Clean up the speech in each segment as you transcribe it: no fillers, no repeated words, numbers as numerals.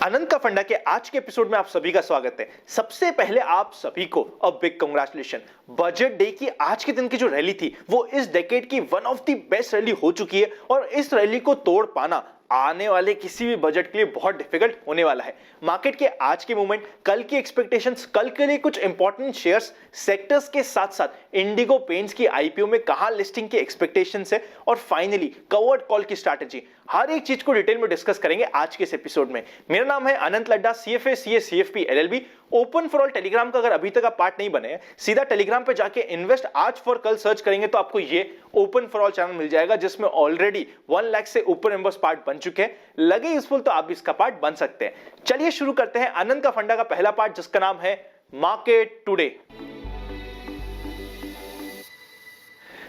अनंत का फंडा के आज के एपिसोड में आप सभी का स्वागत है। सबसे पहले आप सभी को a big congratulation. Budget day की आज के दिन की जो रैली थी वो इस डेकेड की one of the best rally हो चुकी है और इस रैली को तोड़ पाना आने वाले किसी भी बजट के लिए बहुत डिफिकल्ट होने वाला है। मार्केट के आज के मूवमेंट, कल की एक्सपेक्टेशंस, कल के लिए कुछ इंपॉर्टेंट शेयर्स, सेक्टर्स के साथ साथ इंडिगो पेंट्स की आईपीओ में कहां लिस्टिंग की एक्सपेक्टेशंस है और फाइनली कवर्ड कॉल की स्ट्रैटेजी, हर एक चीज को डिटेल में डिस्कस करेंगे आज के इस एपिसोड में। मेरा नाम है Anant Ladda, CFA CA CFP LLB. Open for all Telegram का अगर अभी तक आप पार्ट नहीं बने हैं, सीधा टेलीग्राम पे जाके इन्वेस्ट आज फॉर कल सर्च करेंगे तो आपको ये ओपन फॉर ऑल चैनल मिल जाएगा जिसमें ऑलरेडी 1 लाख से ऊपर मेंबर्स पार्ट बन चुके हैं। लगे यूजफुल तो आप भी इसका पार्ट बन सकते हैं। चलिए शुरू करते हैं अनंत का फंडा का पहला पार्ट जिसका नाम है मार्केट टुडे।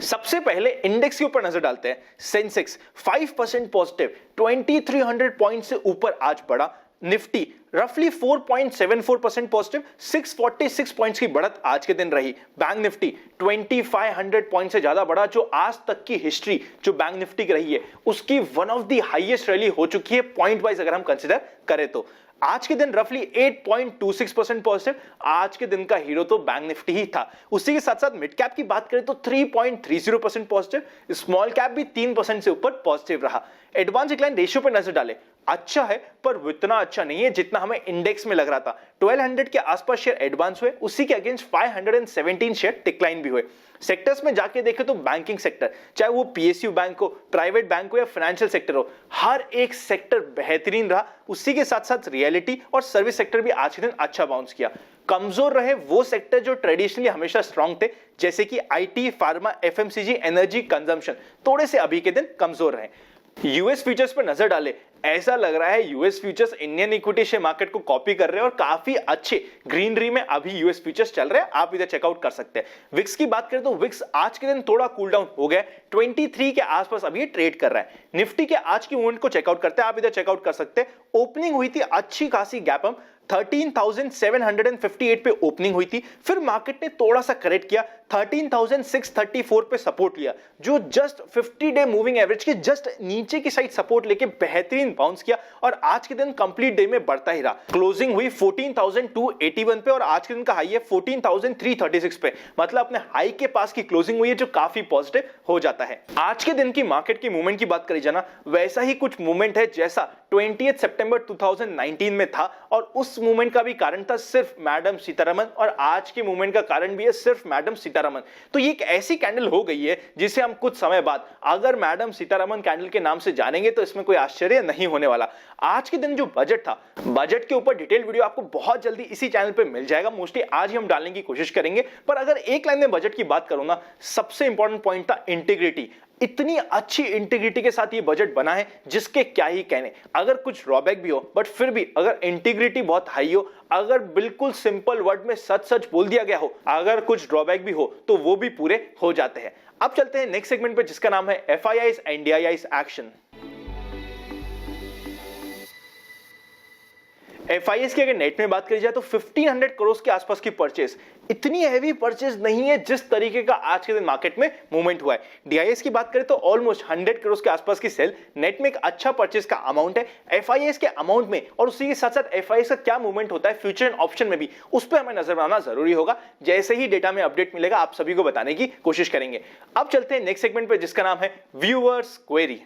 सबसे पहले इंडेक्स के ऊपर नजर डालते हैं। सेंसेक्स 5% पॉजिटिव 2300 पॉइंट से ऊपर आज बढ़ा। निफ्टी रफली 4.74% पॉजिटिव 646 पॉइंट्स की बढ़त आज के दिन रही। बैंक निफ्टी 2500 पॉइंट से ज्यादा बढ़ा, जो आज तक की हिस्ट्री जो बैंक निफ्टी की रही है उसकी one of the highest rally हो चुकी है पॉइंट वाइज अगर हम कंसीडर करें तो। आज के दिन रफली 8.26% पॉजिटिव, आज के दिन का हीरो तो बैंक निफ्टी ही था। उसी के साथ साथ मिड कैप की बात करें तो 3.30% पॉजिटिव, स्मॉल कैप भी 3% से ऊपर पॉजिटिव रहा। एडवांस डिक्लाइन रेशियो पर नजर डाले, अच्छा है पर इतना अच्छा नहीं है जितना हमें इंडेक्स में लग रहा था। 1200 के आसपास शेयर एडवांस हुए, उसी के अगेंस्ट 517 शेयर डिक्लाइन भी हुए। सेक्टर्स में जाके देखें तो बैंकिंग सेक्टर, चाहे वो पीएसयू बैंक हो, प्राइवेट बैंक हो या फाइनेंशियल सेक्टर हो, हर एक सेक्टर बेहतरीन रहा। उसी के साथ साथ रियलिटी और सर्विस सेक्टर भी आज के दिन अच्छा बाउंस किया। कमजोर रहे वो सेक्टर जो ट्रेडिशनली हमेशा स्ट्रांग थे, जैसे कि IT, pharma, FMCG, energy, consumption, थोड़े से अभी के दिन कमजोर रहे। यूएस फ्यूचर्स पर नजर डाले, ऐसा लग रहा है US futures Indian equity share market को कॉपी कर रहे हैं और काफी अच्छे ग्रीनरी में अभी यूएस फ्यूचर्स चल रहे हैं, आप इधर चेकआउट कर सकते हैं। विक्स की बात करें तो विक्स आज के दिन थोड़ा कूल डाउन हो गया, 23 के आसपास अभी ये ट्रेड कर रहा है। निफ्टी के आज की मूवमेंट को चेकआउट करते हैं, आप इधर चेकआउट कर सकते हैं। ओपनिंग हुई थी अच्छी खासी गैप अप, 13,758 पे ओपनिंग हुई थी, फिर मार्केट ने थोड़ा सा करेक्ट किया, 13,634 पे सपोर्ट लिया, जो जस्ट 50 डे मूविंग एवरेज के जस्ट नीचे की साइड सपोर्ट लेके बेहतरीन बाउंस किया और आज के दिन कंप्लीट डे में बढ़ता ही रहा। क्लोजिंग हुई 14,281 पे और आज के दिन का हाई है 14,336 पे, मतलब अपने हाई के पास की क्लोजिंग हुई है जो काफी पॉजिटिव हो जाता है। आज के दिन की मार्केट की मूवमेंट की बात करी जाना, वैसा ही कुछ मूवमेंट है जैसा 20 सितंबर 2019 में था और उस मूवमेंट का भी कारण था सिर्फ मैडम सीतारमन और आज के मूवमेंट का कारण भी है सिर्फ मैडम सीतारमन। तो ये एक ऐसी कैंडल हो गई है जिसे हम कुछ समय बाद अगर मैडम सीतारमन कैंडल के नाम से जानेंगे तो इसमें कोई आश्चर्य नहीं होने वाला। आज के दिन जो बजट था, बजट के ऊपर डिटेल वीडियो आपको बहुत जल्दी इसी चैनल पे मिल जाएगा। मोस्टली आज ही हम डालने की कोशिश करेंगे, पर अगर एक लाइन में बजट की बात करूं ना, सबसे इंपॉर्टेंट पॉइंट था इंटीग्रिटी। इतनी अच्छी इंटीग्रिटी के साथ ये बजट बना है जिसके क्या ही कहने। अगर कुछ ड्रॉबैक भी हो बट फिर भी अगर इंटीग्रिटी बहुत हाई हो, अगर बिल्कुल सिंपल वर्ड में सच सच बोल दिया गया हो, अगर कुछ ड्रॉबैक भी हो तो वो भी पूरे हो जाते हैं। अब चलते हैं नेक्स्ट सेगमेंट पे जिसका नाम है FIIs and DIIs action. FIIs की अगर नेट में बात करी जाए तो 1500 करोड़ के आसपास की परचेज, इतनी हैवी परचेज नहीं है जिस तरीके का आज के दिन मार्केट में मूवमेंट हुआ है। DIIs की बात करें तो ऑलमोस्ट 100 करोड़ के आसपास की सेल, नेट में एक अच्छा परचेज का अमाउंट है। FIIs के अमाउंट में और उसी के साथ साथ FIIs का क्या मूवमेंट होता है फ्यूचर एंड ऑप्शन में भी, उस पर हमें नजर बनाना जरूरी होगा। जैसे ही डेटा में अपडेट मिलेगा आप सभी को बताने की कोशिश करेंगे। अब चलते हैं नेक्स्ट सेगमेंट पे जिसका नाम है व्यूअर्स क्वेरी।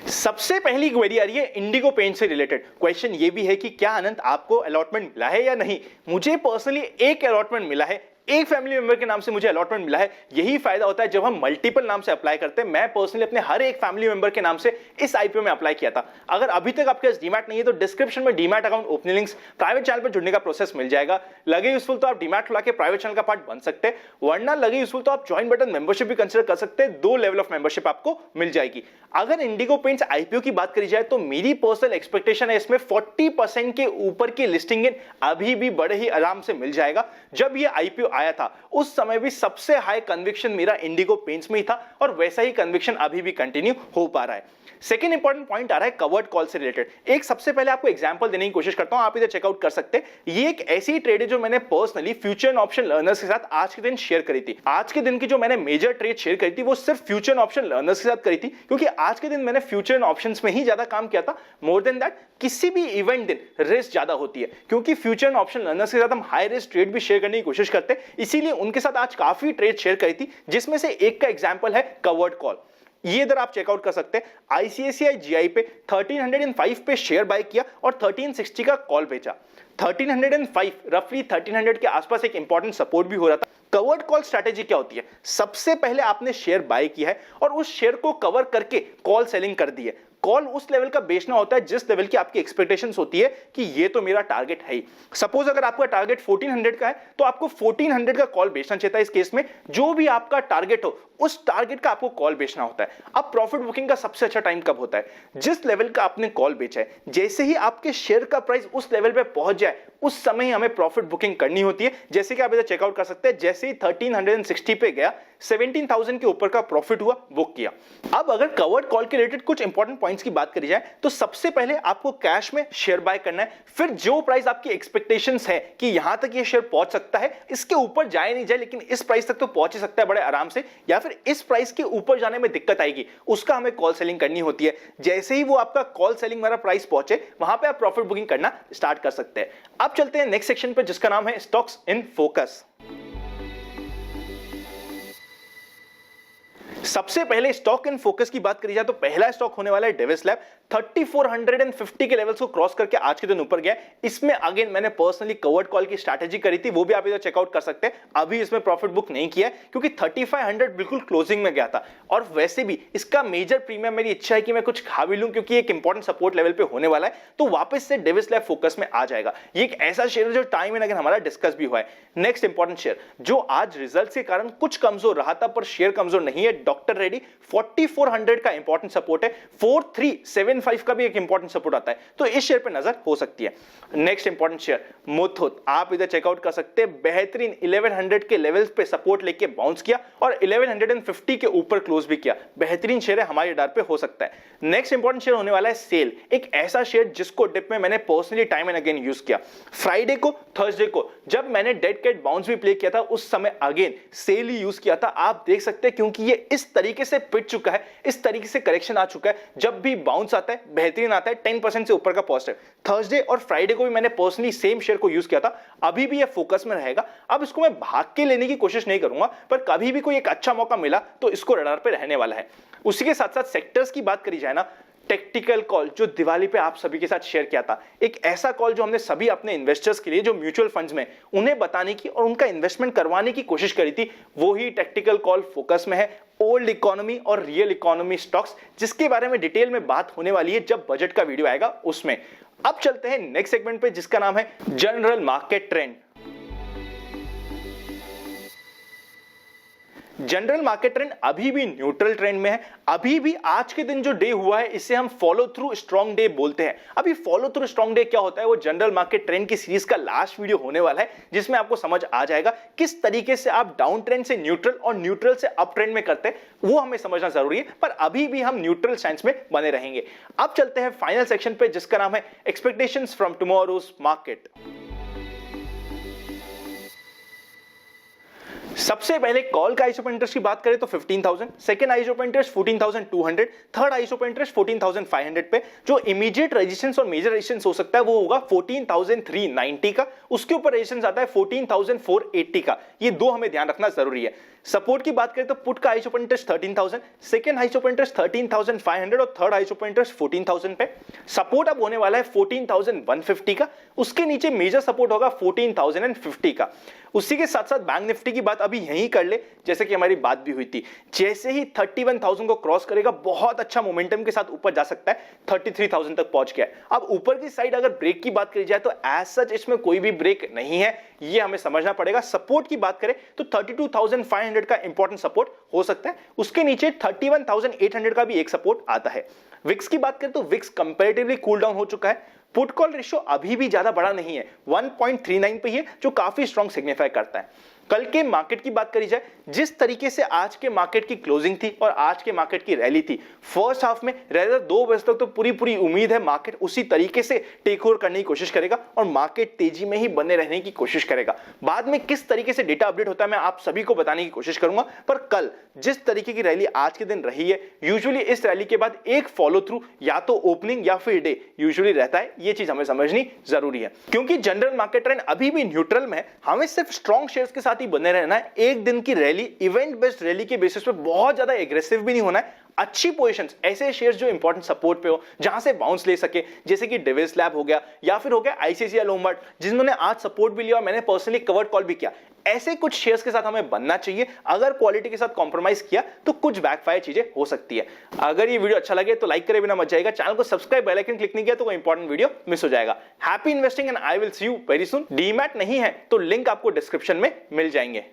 सबसे पहली क्वेरी आ रही है इंडिगो पेंट से रिलेटेड। क्वेश्चन ये भी है कि क्या अनंत आपको अलॉटमेंट मिला है या नहीं। मुझे पर्सनली एक अलॉटमेंट मिला है, एक फैमिली मेंबर के नाम से मुझे अलॉटमेंट मिला है। यही फायदा होता है जब हम मल्टीपल नाम से अप्लाई करते हैं। मैं पर्सनली अपने हर एक फैमिली मेंबर के नाम से इस आईपीओ में अप्लाई किया था। अगर अभी तक आपके पास डीमैट नहीं है तो डिस्क्रिप्शन में demat account opening links, private channel पर जुड़ने का प्रोसेस मिल जाएगा। लगे यूजफुल तो आप डीमैट खुला के प्राइवेट चैनल का पार्ट बन सकते हैं, वरना लगे यूजफुल तो आप ज्वाइन बटन मेंबरशिप भी कंसिडर कर सकते हैं। 2 लेवल ऑफ मेंबरशिप आपको मिल जाएगी। अगर इंडिगो पेंट्स आईपीओ की बात करी जाए तो मेरी पर्सनल एक्सपेक्टेशन है इसमें 40% के ऊपर की लिस्टिंग अभी भी बड़े ही आराम से मिल जाएगा। जब ये आईपीओ आया था उस समय भी सबसे हाई कन्विक्शन मेरा इंडिगो पेंट्स में ही था और वैसा ही कन्विक्शन अभी भी कंटिन्यू हो पा रहा है। सेकेंड इंपॉर्टेंट पॉइंट आ रहा है कवर्ड कॉल से रिलेटेड। एक सबसे पहले आपको एग्जांपल देने की कोशिश करता हूं, आप इधर चेकआउट कर सकते हैं। ये एक ऐसी ट्रेड है जो मैंने personally future and option learners के साथ आज के दिन शेयर करी थी। आज के दिन की जो मैंने मेजर ट्रेड शेयर करी थी वो सिर्फ फ्यूचर एंड ऑप्शन लर्नर्स के साथ करी थी, क्योंकि आज के दिन मैंने फ्यूचर एंड ऑप्शंस में ही ज्यादा काम किया था। मोर देन दैट किसी भी इवेंट दिन रिस्क ज्यादा होती है, क्योंकि फ्यूचर एंड ऑप्शन लर्नर्स के साथ हम हाई रिस्क ट्रेड भी शेयर करने की कोशिश करते हैं, इसीलिए उनके साथ आज काफी ट्रेड शेयर करी थी, जिसमें से एक का एग्जांपल है कवर्ड कॉल। ये इधर आप चेकआउट कर सकते हैं। आईसीआईसीआई जीआई पे 1305 पे शेयर बाय किया और 1360 का कॉल बेचा। 1305 रफली 1300 के आसपास एक इंपॉर्टेंट सपोर्ट भी हो रहा था। कवर्ड कॉल स्ट्रैटेजी क्या होती है? सबसे पहले आपने शेयर बाय किया है और उस शेयर को कवर करके कॉल सेलिंग कर दी है। कॉल उस लेवल का बेचना होता है जिस लेवल की आपकी एक्सपेक्टेशंस होती है कि ये तो मेरा टारगेट है ही। सपोज अगर आपका टारगेट 1400 का है तो आपको 1400 का कॉल बेचना चाहिए था। इस केस में जो भी आपका टारगेट हो उस टारगेट का आपको कॉल बेचना होता है। अब प्रॉफिट बुकिंग का सबसे अच्छा टाइम कब होता है? जिस लेवल का आपने कॉल बेचा है, जैसे ही आपके शेयर का प्राइस उस लेवल पे पहुंच जाए उस समय ही हमें प्रॉफिट बुकिंग करनी होती है। जैसे कि आप इधर चेकआउट कर सकते हैं, जैसे ही 1360 पे गया 17,000 के ऊपर का प्रॉफिट हुआ, बुक किया। अब अगर कवर्ड कॉल के रिलेटेड कुछ इंपॉर्टेंट पॉइंट्स की बात करी जाए तो सबसे पहले आपको कैश में शेयर बाय करना है। फिर जो प्राइस आपकी एक्सपेक्टेशंस है कि यहां तक ये शेयर पहुंच सकता है, इसके ऊपर जाए नहीं जाए लेकिन इस प्राइस तक तो पहुंच ही सकता है बड़े आराम से, या फिर इस प्राइस के ऊपर जाने में दिक्कत आएगी, उसका हमें कॉल सेलिंग करनी होती है। जैसे ही वो आपका कॉल सेलिंग वाला प्राइस पहुंचे वहां पे आप प्रॉफिट बुकिंग करना स्टार्ट कर सकते हैं। अब चलते हैं नेक्स्ट सेक्शन पे जिसका नाम है स्टॉक्स इन फोकस। सबसे पहले स्टॉक इन फोकस की बात करी जाए तो पहला स्टॉक होने वाला है डेविस लैब। 3450 के लेवल्स को क्रॉस करके आज के दिन ऊपर गया। इसमें अगेन मैंने पर्सनली कवर्ड कॉल की स्ट्रैटेजी करी थी, वो भी आप इधर चेकआउट कर सकते हैं। अभी इसमें प्रॉफिट बुक नहीं किया है क्योंकि 3500 बिल्कुल क्लोजिंग में गया था, और वैसे भी इसका मेजर प्रीमियम मेरी इच्छा है कि मैं कुछ खा भी लूं क्योंकि एक इंपॉर्टेंट सपोर्ट लेवल पे होने वाला है, तो वापस से डेविस लैब फोकस में आ जाएगा। ये एक ऐसा शेयर है जो टाइम एंड अगेन हमारा डिस्कस भी हुआ है। नेक्स्ट इंपॉर्टेंट शेयर जो आज रिजल्ट के कारण कुछ कमजोर रहा था पर शेयर कमजोर नहीं है, डॉक्टर रेड्डी। 4400 का इंपॉर्टेंट सपोर्ट है, 4375 का भी एक इंपॉर्टेंट सपोर्ट आता है, तो इस शेयर पे नजर हो सकती है। नेक्स्ट इंपॉर्टेंट शेयर मुथूट, आप इधर चेकआउट कर सकते हैं। बेहतरीन 1100 के लेवल्स पे सपोर्ट लेके बाउंस किया और 1150 के ऊपर क्लोज भी किया। बेहतरीन शेयर है, हमारे डर पे हो सकता है। नेक्स्ट इंपॉर्टेंट शेयर होने वाला है सेल, एक ऐसा शेयर जिसको डिप में मैंने personally time and again use किया। फ्राइडे को, थर्सडे को जब मैंने डेड कैट बाउंस भी प्ले किया था उस समय अगेन सेल ही यूज किया था। आप देख सकते हैं क्योंकि ये इस तरीके से पिट चुका है, इस तरीके से करेक्शन आ चुका है, जब भी बाउंस आता है बेहतरीन आता है, 10% से ऊपर का पॉजिटिव। थर्सडे और फ्राइडे को भी मैंने पर्सनली सेम शेयर को यूज किया था, अभी भी ये फोकस में रहेगा। अब इसको मैं भाग के लेने की कोशिश नहीं करूंगा, पर कभी भी कोई एक अच्छा मौका मिला तो इसको रडार पे रहने वाला है। उसी के साथ साथ सेक्टर्स की बात करी जाए ना, टेक्टिकल कॉल जो दिवाली पे आप सभी के साथ शेयर किया था, एक ऐसा कॉल जो हमने सभी अपने इन्वेस्टर्स के लिए जो म्यूचुअल फंड्स में उन्हें बताने की और उनका इन्वेस्टमेंट करवाने की कोशिश करी थी, वो ही टेक्टिकल कॉल फोकस में है। ओल्ड इकोनॉमी और रियल इकोनॉमी स्टॉक्स, जिसके बारे में डिटेल में बात होने वाली है जब बजट का वीडियो आएगा उसमें। अब चलते हैं नेक्स्ट सेगमेंट पे जिसका नाम है general market trend. General market trend अभी भी न्यूट्रल ट्रेंड में है। अभी भी आज के दिन जो डे हुआ है इसे हम फॉलो थ्रू स्ट्रॉन्ग डे बोलते हैं। अभी फॉलो थ्रू स्ट्रॉन्ग डे क्या होता है, वो जनरल मार्केट ट्रेंड की सीरीज का लास्ट वीडियो होने वाला है, जिसमें आपको समझ आ जाएगा किस तरीके से आप डाउन ट्रेंड से न्यूट्रल और न्यूट्रल से अप ट्रेंड में करते हैं, वो हमें समझना जरूरी है। पर अभी भी हम न्यूट्रल स्टैंस में बने रहेंगे। अब चलते हैं फाइनल सेक्शन पे जिसका नाम है एक्सपेक्टेशंस फ्रॉम टुमारोज मार्केट। सबसे पहले कॉल का आइस ऑफ इंटरेस्ट की बात करें तो 15,000, second ice of interest 14,200, third ice of interest 14,500 पे। जो इमीडिएट रेजिस्टेंस और मेजर रेजिस्टेंस हो सकता है वो होगा 14,390 का, उसके ऊपर रेजिस्टेंस आता है 14,480 का। ये दो हमें ध्यान रखना जरूरी है। सपोर्ट की बात करें तो पुट का ice of interest 13,000, second ice of interest 13,500 और थर्ड आइस ऑफ इंटरेस्ट 14,000 पे। सपोर्ट अब होने वाला है 14,150 का, उसके नीचे मेजर सपोर्ट होगा 14,050 का। उसी के साथ साथ बैंक निफ्टी की बात अभी यहीं कर ले, जैसे कि हमारी बात भी हुई थी। जैसे ही 31,000 को क्रॉस करेगा बहुत अच्छा मोमेंटम के साथ ऊपर जा सकता है, 33,000 तक पहुंच गया है। अब ऊपर की साइड अगर ब्रेक की बात करी जाए तो एज सच इसमें कोई भी ब्रेक नहीं है, ये हमें समझना पड़ेगा। सपोर्ट की बात करें तो 32,500 का इंपॉर्टेंट सपोर्ट हो सकता है, उसके नीचे 31,800 का भी एक सपोर्ट आता है। विक्स की बात करें तो विक्स कंपैरेटिवली कूल डाउन हो चुका है। पुट कॉल रेशियो अभी भी ज्यादा बड़ा नहीं है, 1.39 पे ही है, जो काफी स्ट्रॉन्ग सिग्निफाई करता है। कल के मार्केट की बात करी जाए, जिस तरीके से आज के मार्केट की क्लोजिंग थी और आज के मार्केट की रैली थी, फर्स्ट हाफ में रेदर 2 बजे तक तो पूरी उम्मीद है मार्केट उसी तरीके से टेक ओवर करने की कोशिश करेगा और मार्केट तेजी में ही बने रहने की कोशिश करेगा। बाद में किस तरीके से डेटा अपडेट होता है मैं आप सभी को बताने की कोशिश करूंगा, पर कल जिस तरीके की रैली आज के दिन रही है, यूजुअली इस रैली के बाद एक फॉलो थ्रू या तो ओपनिंग या फिर डे यूजुअली रहता है। ये चीज हमें समझनी जरूरी है, क्योंकि जनरल मार्केट ट्रेंड अभी भी न्यूट्रल में है। हमें सिर्फ स्ट्रॉन्ग शेयर्स के साथ ही बने रहना है। एक दिन की रैली, इवेंट बेस्ड रैली के बेसिस पे बहुत ज्यादा एग्रेसिव भी नहीं होना है। अच्छी पोजीशंस, ऐसे शेयर्स जो इंपॉर्टेंट सपोर्ट पे हो, जहां से बाउंस ले सके, जैसे कि डिविस लैब हो गया या फिर हो गया आईसीआईसीआई लोम्बार्ड, जिन्होंने आज सपोर्ट भी लिया और मैंने पर्सनली कवर्ड कॉल भी किया। ऐसे कुछ शेयर्स के साथ हमें बनना चाहिए। अगर क्वालिटी के साथ कॉम्प्रोमाइज किया तो कुछ बैकफायर चीजें हो सकती है। अगर ये वीडियो अच्छा लगे तो लाइक करे बिना मत जाएगा। चैनल को सब्सक्राइब, बेल आइकन क्लिक नहीं किया तो कोई इंपॉर्टेंट वीडियो मिस हो जाएगा। Happy investing and I will see you very soon. Demat नहीं है तो लिंक आपको डिस्क्रिप्शन में मिल जाएंगे।